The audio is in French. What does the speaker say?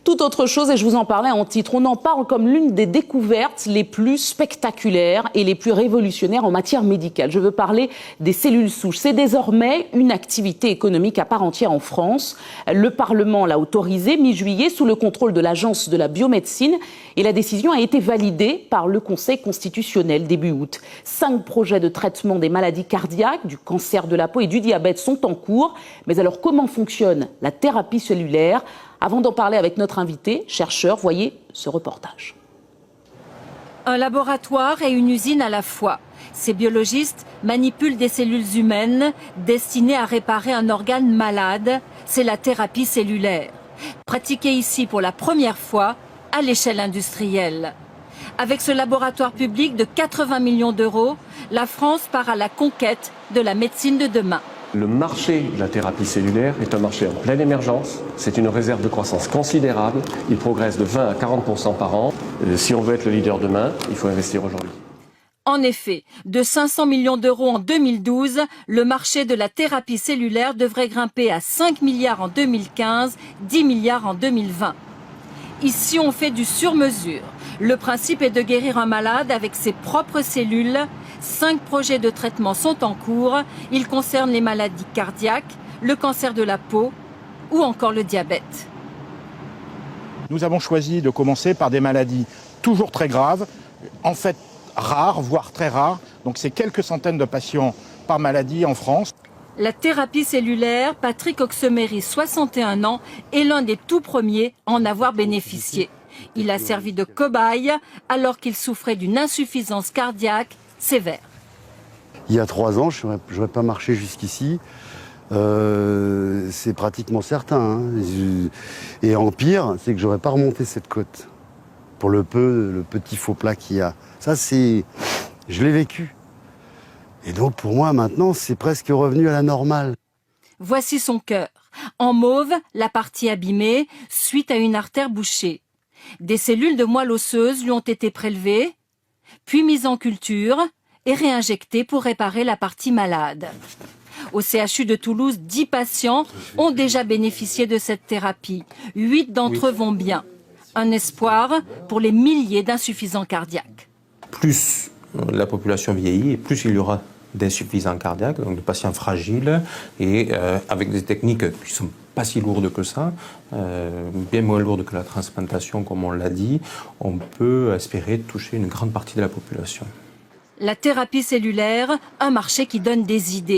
Tout autre chose, et je vous en parlais en titre, on en parle comme l'une des découvertes les plus spectaculaires et les plus révolutionnaires en matière médicale. Je veux parler des cellules souches. C'est désormais une activité économique à part entière en France. Le Parlement l'a autorisé mi-juillet sous le contrôle de l'Agence de la biomédecine et la décision a été validée par le Conseil constitutionnel début août. 5 projets de traitement des maladies cardiaques, du cancer de la peau et du diabète sont en cours. Mais alors comment fonctionne la thérapie cellulaire ? Avant d'en parler avec notre invité, chercheur, voyez ce reportage. Un laboratoire et une usine à la fois. Ces biologistes manipulent des cellules humaines destinées à réparer un organe malade. C'est la thérapie cellulaire. Pratiquée ici pour la première fois à l'échelle industrielle. Avec ce laboratoire public de 80 millions d'euros, la France part à la conquête de la médecine de demain. Le marché de la thérapie cellulaire est un marché en pleine émergence. C'est une réserve de croissance considérable. Il progresse de 20 à 40% par an. Si on veut être le leader demain, il faut investir aujourd'hui. En effet, de 500 millions d'euros en 2012, le marché de la thérapie cellulaire devrait grimper à 5 milliards en 2015, 10 milliards en 2020. Ici, on fait du sur-mesure. Le principe est de guérir un malade avec ses propres cellules. 5 projets de traitement sont en cours. Ils concernent les maladies cardiaques, le cancer de la peau ou encore le diabète. Nous avons choisi de commencer par des maladies toujours très graves, en fait rares, voire très rares. Donc c'est quelques centaines de patients par maladie en France. La thérapie cellulaire, Patrick Oxemery, 61 ans, est l'un des tout premiers à en avoir bénéficié. Il a servi de cobaye alors qu'il souffrait d'une insuffisance cardiaque sévère. Il y a 3 ans, je n'aurais pas marché jusqu'ici. C'est pratiquement certain. Hein. Et en pire, c'est que j'aurais pas remonté cette côte. Pour le petit faux plat qu'il y a. Ça, je l'ai vécu. Et donc, pour moi, maintenant, c'est presque revenu à la normale. Voici son cœur. En mauve, la partie abîmée, suite à une artère bouchée. Des cellules de moelle osseuse lui ont été prélevées, puis mises en culture et réinjectées pour réparer la partie malade. Au CHU de Toulouse, 10 patients ont déjà bénéficié de cette thérapie. 8 d'entre eux vont bien. Un espoir pour les milliers d'insuffisants cardiaques. Plus la population vieillit et plus il y aura d'insuffisants cardiaques, donc de patients fragiles et avec des techniques qui ne sont pas si lourdes que ça, bien moins lourdes que la transplantation comme on l'a dit, on peut espérer toucher une grande partie de la population. La thérapie cellulaire, un marché qui donne des idées.